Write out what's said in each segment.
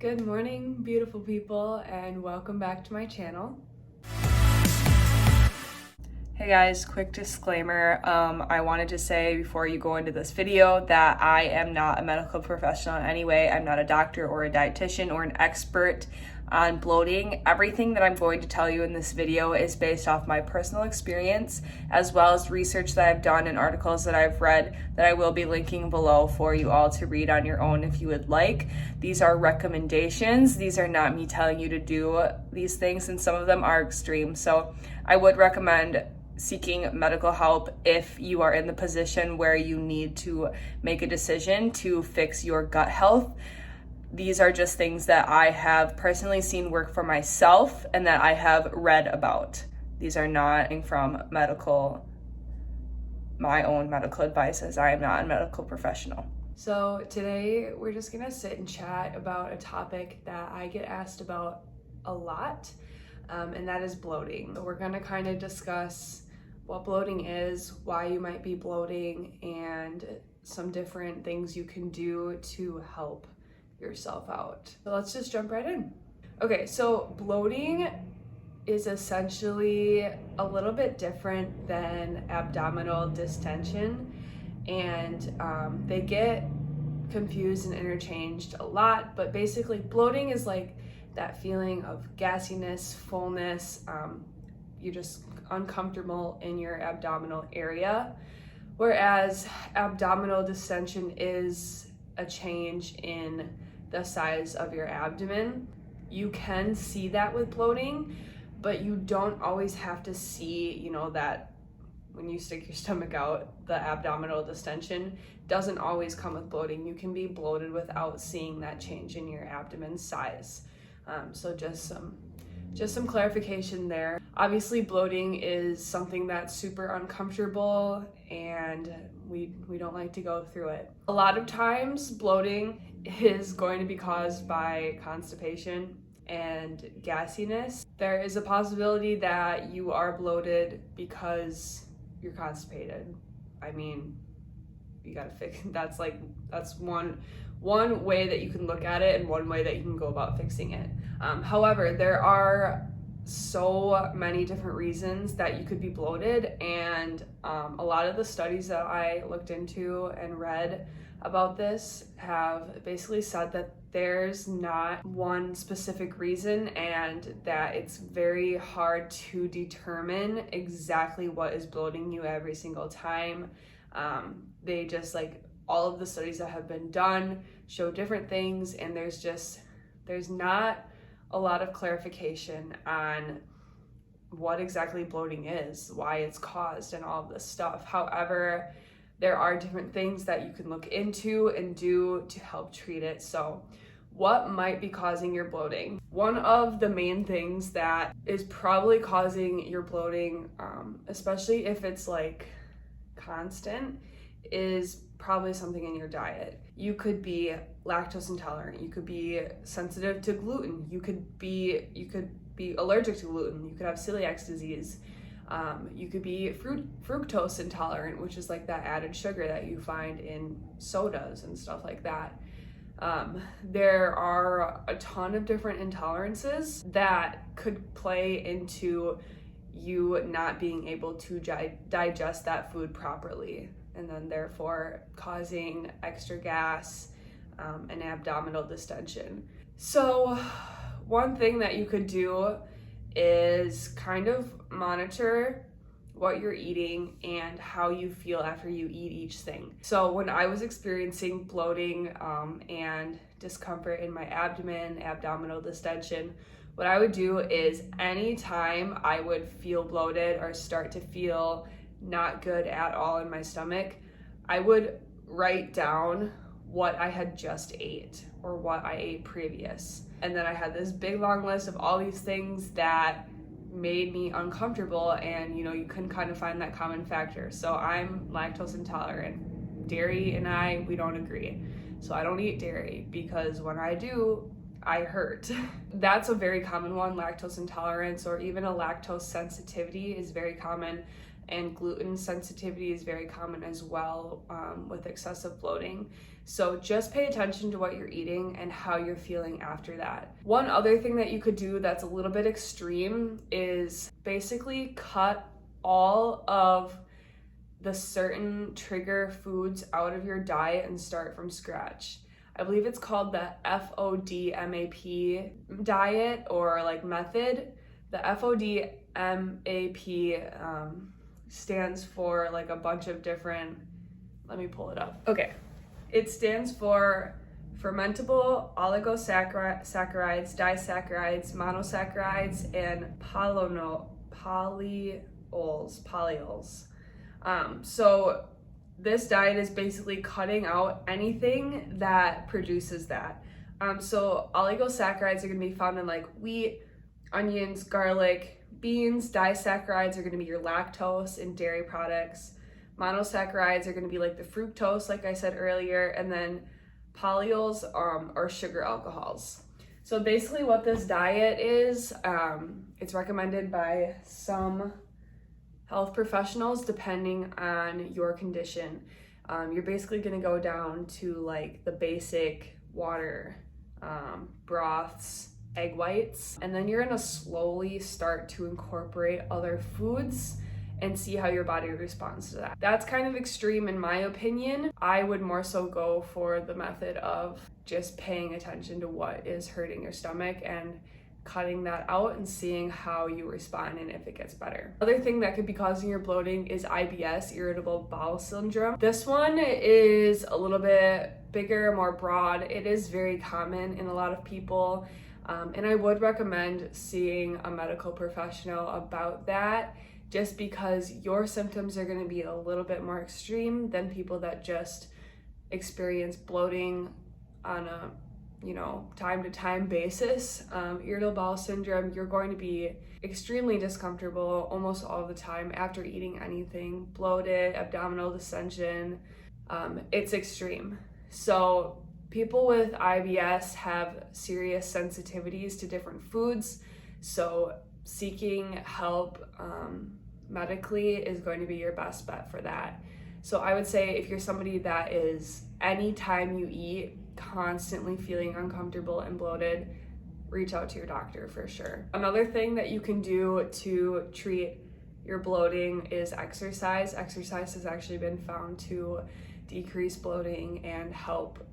Good morning, beautiful people, and welcome back to my channel. Hey guys, quick disclaimer. I wanted to say before you go into this video that I am not a medical professional in any way. I'm not a doctor or a dietitian or an expert on bloating. Everything that I'm going to tell you in this video is based off my personal experience, as well as research that I've done and articles that I've read that I will be linking below for you all to read on your own if you would like. These are recommendations. These are not me telling you to do these things, and some of them are extreme. So I would recommend seeking medical help if you are in the position where you need to make a decision to fix your gut health. These are just things that I have personally seen work for myself and that I have read about. These are not from my own medical advice, as I am not a medical professional. So today we're just gonna sit and chat about a topic that I get asked about a lot, and that is bloating. So we're gonna kind of discuss what bloating is, why you might be bloating, and some different things you can do to help yourself out. So let's just jump right in. Okay, so bloating is essentially a little bit different than abdominal distension, and they get confused and interchanged a lot, but basically bloating is like that feeling of gassiness, fullness, you're just uncomfortable in your abdominal area, whereas abdominal distension is a change in the size of your abdomen. You can see that with bloating, but you don't always have to see, that when you stick your stomach out, the abdominal distension doesn't always come with bloating. You can be bloated without seeing that change in your abdomen size. So just some clarification there. Obviously, bloating is something that's super uncomfortable and we don't like to go through it. A lot of times bloating is going to be caused by constipation and gassiness. There is a possibility that you are bloated because you're constipated. I mean, you gotta fix that's one way that you can look at it and one way that you can go about fixing it. However, there are so many different reasons that you could be bloated, and a lot of the studies that I looked into and read about this have basically said that there's not one specific reason and that it's very hard to determine exactly what is bloating you every single time. They just all of the studies that have been done show different things, and there's not a lot of clarification on what exactly bloating is, why it's caused, and all of this stuff. However, there are different things that you can look into and do to help treat it. So what might be causing your bloating? One of the main things that is probably causing your bloating, especially if it's constant, is probably something in your diet. You could be lactose intolerant, you could be sensitive to gluten, you could be allergic to gluten, you could have celiac disease, you could be fructose intolerant, which is like that added sugar that you find in sodas and stuff like that. There are a ton of different intolerances that could play into you not being able to digest that food properly, and then therefore causing extra gas and abdominal distension. So one thing that you could do is kind of monitor what you're eating and how you feel after you eat each thing. So when I was experiencing bloating and discomfort in my abdomen, abdominal distension, what I would do is anytime I would feel bloated or start to feel not good at all in my stomach, I would write down what I had just ate or what I ate previous. And then I had this big long list of all these things that made me uncomfortable, and you can kind of find that common factor. So I'm lactose intolerant. Dairy and we don't agree. So I don't eat dairy because when I do, I hurt. That's a very common one. Lactose intolerance or even a lactose sensitivity is very common. and gluten sensitivity is very common as well with excessive bloating. So just pay attention to what you're eating and how you're feeling after that. One other thing that you could do that's a little bit extreme is basically cut all of the certain trigger foods out of your diet and start from scratch. I believe it's called the FODMAP diet or like method. The FODMAP stands for like a bunch of different, let me pull it up. Okay, it stands for fermentable oligosaccharides, disaccharides, monosaccharides, and polyols. So this diet is basically cutting out anything that produces that. So oligosaccharides are going to be found in like wheat, onions, garlic, beans. Disaccharides are going to be your lactose and dairy products. Monosaccharides are going to be like the fructose, like I said earlier, and then polyols are sugar alcohols. So basically what this diet is, it's recommended by some health professionals depending on your condition. You're basically going to go down to like the basic water, broths, egg whites, and then you're going to slowly start to incorporate other foods and see how your body responds to that. That's kind of extreme in my opinion. I would more so go for the method of just paying attention to what is hurting your stomach and cutting that out and seeing how you respond and if it gets better. Other thing that could be causing your bloating is IBS, irritable bowel syndrome. This one is a little bit bigger, more broad. It is very common in a lot of people, and I would recommend seeing a medical professional about that, just because your symptoms are going to be a little bit more extreme than people that just experience bloating on a time to time basis. Irritable bowel syndrome, you're going to be extremely discomfortable almost all the time after eating anything, bloated, abdominal distension. It's extreme. So people with IBS have serious sensitivities to different foods. So seeking help medically is going to be your best bet for that. So I would say if you're somebody that is anytime you eat constantly feeling uncomfortable and bloated, reach out to your doctor for sure. Another thing that you can do to treat your bloating is exercise. Exercise has actually been found to decrease bloating and help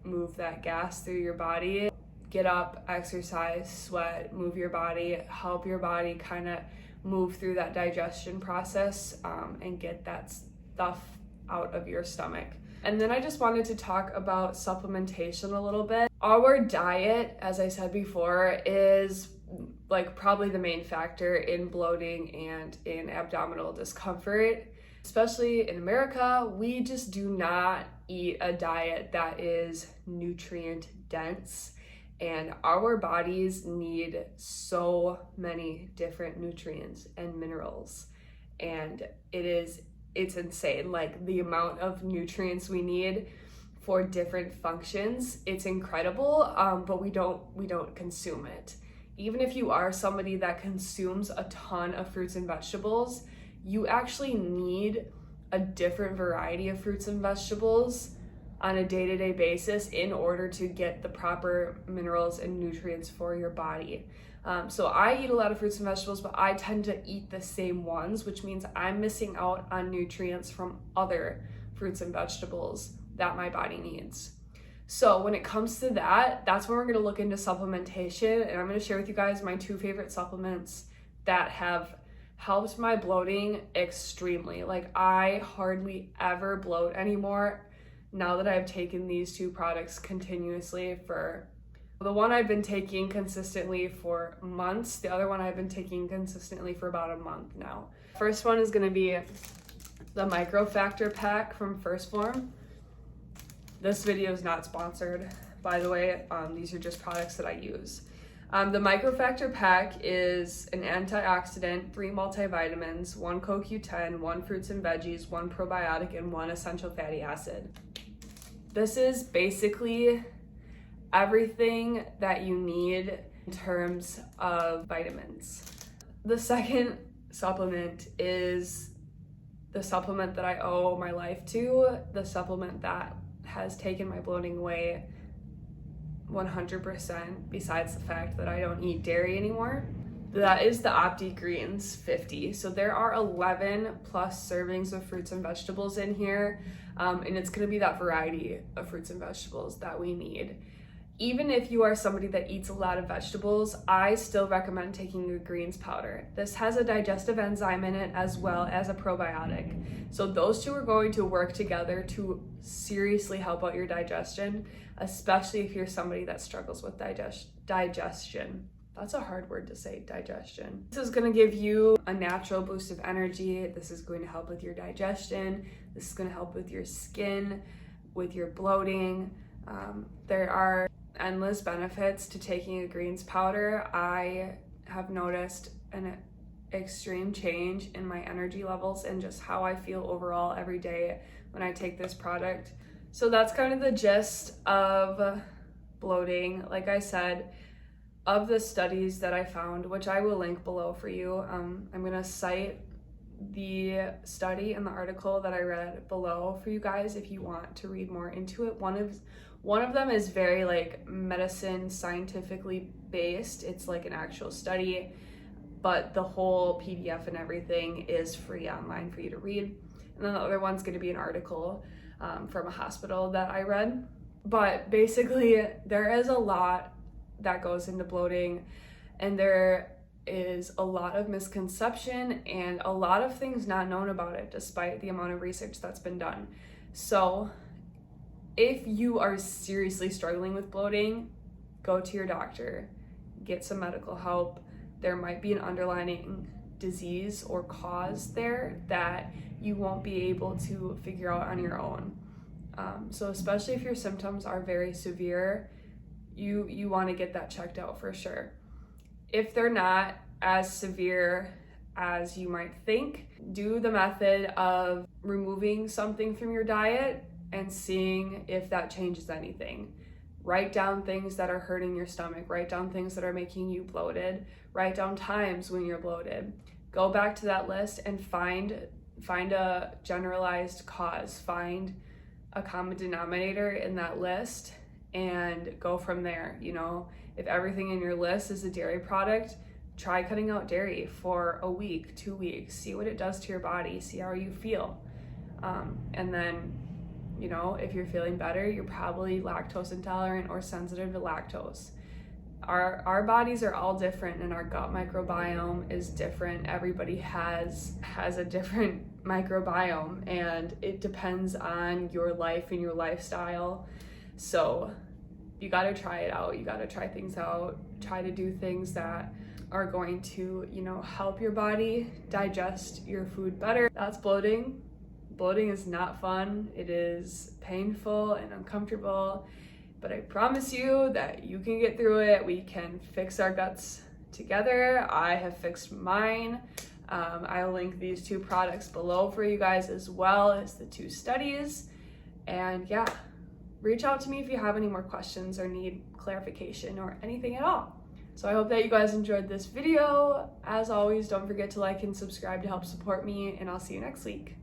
move that gas through your body. Get up, exercise, sweat, move your body, help your body kind of move through that digestion process and get that stuff out of your stomach. And then I just wanted to talk about supplementation a little bit. Our diet, as I said before, is like probably the main factor in bloating and in abdominal discomfort. Especially in America, we just do not eat a diet that is nutrient dense. And our bodies need so many different nutrients and minerals. And it's insane, like the amount of nutrients we need for different functions. It's incredible, but we don't consume it. Even if you are somebody that consumes a ton of fruits and vegetables, you actually need a different variety of fruits and vegetables on a day-to-day basis in order to get the proper minerals and nutrients for your body. So I eat a lot of fruits and vegetables, but I tend to eat the same ones, which means I'm missing out on nutrients from other fruits and vegetables that my body needs. So when it comes to that, that's when we're gonna look into supplementation, and I'm gonna share with you guys my 2 favorite supplements that have helped my bloating extremely. Like, I hardly ever bloat anymore now that I've taken these 2 products continuously for the one I've been taking consistently for months. The other one I've been taking consistently for about a month now. First one is gonna be the Micro Factor Pack from First Form. This video is not sponsored, by the way. These are just products that I use. The Micro Factor Pack is an antioxidant, 3 multivitamins, 1 CoQ10, 1 fruits and veggies, 1 probiotic, and 1 essential fatty acid. This is basically everything that you need in terms of vitamins. The second supplement is the supplement that I owe my life to, the supplement that has taken my bloating away 100%, besides the fact that I don't eat dairy anymore. That is the Opti Greens 50. So there are 11 plus servings of fruits and vegetables in here, and it's gonna be that variety of fruits and vegetables that we need. Even if you are somebody that eats a lot of vegetables, I still recommend taking a greens powder. This has a digestive enzyme in it as well as a probiotic. So those two are going to work together to seriously help out your digestion, especially if you're somebody that struggles with digestion. That's a hard word to say, digestion. This is gonna give you a natural boost of energy. This is going to help with your digestion. This is gonna help with your skin, with your bloating. There are endless benefits to taking a greens powder. I have noticed an extreme change in my energy levels and just how I feel overall every day when I take this product. So that's kind of the gist of bloating. Like I said, of the studies that I found, which I will link below for you, I'm gonna cite the study and the article that I read below for you guys if you want to read more into it. One of them is very like medicine scientifically based. It's like an actual study, but the whole PDF and everything is free online for you to read. And then the other one's going to be an article from a hospital that I read. But basically, there is a lot that goes into bloating, and there is a lot of misconception and a lot of things not known about it, despite the amount of research that's been done. So if you are seriously struggling with bloating, go to your doctor, get some medical help. There might be an underlying disease or cause there that you won't be able to figure out on your own. So especially if your symptoms are very severe, you want to get that checked out for sure. If they're not as severe as you might think, do the method of removing something from your diet and seeing if that changes anything. Write down things that are hurting your stomach, write down things that are making you bloated, write down times when you're bloated. Go back to that list and find a generalized cause, find a common denominator in that list and go from there. You know, if everything in your list is a dairy product, try cutting out dairy for a week, 2 weeks, see what it does to your body, see how you feel. And then, you know, if you're feeling better, you're probably lactose intolerant or sensitive to lactose. Our bodies are all different and our gut microbiome is different. Everybody has a different microbiome and it depends on your life and your lifestyle. So you got to try it out. You got to try things out. Try to do things that are going to, you know, help your body digest your food better. That's bloating. Bloating is not fun. It is painful and uncomfortable, but I promise you that you can get through it. We can fix our guts together. I have fixed mine. I'll link these 2 products below for you guys as well as the 2 studies. And yeah, reach out to me if you have any more questions or need clarification or anything at all. So I hope that you guys enjoyed this video. As always, don't forget to like and subscribe to help support me, and I'll see you next week.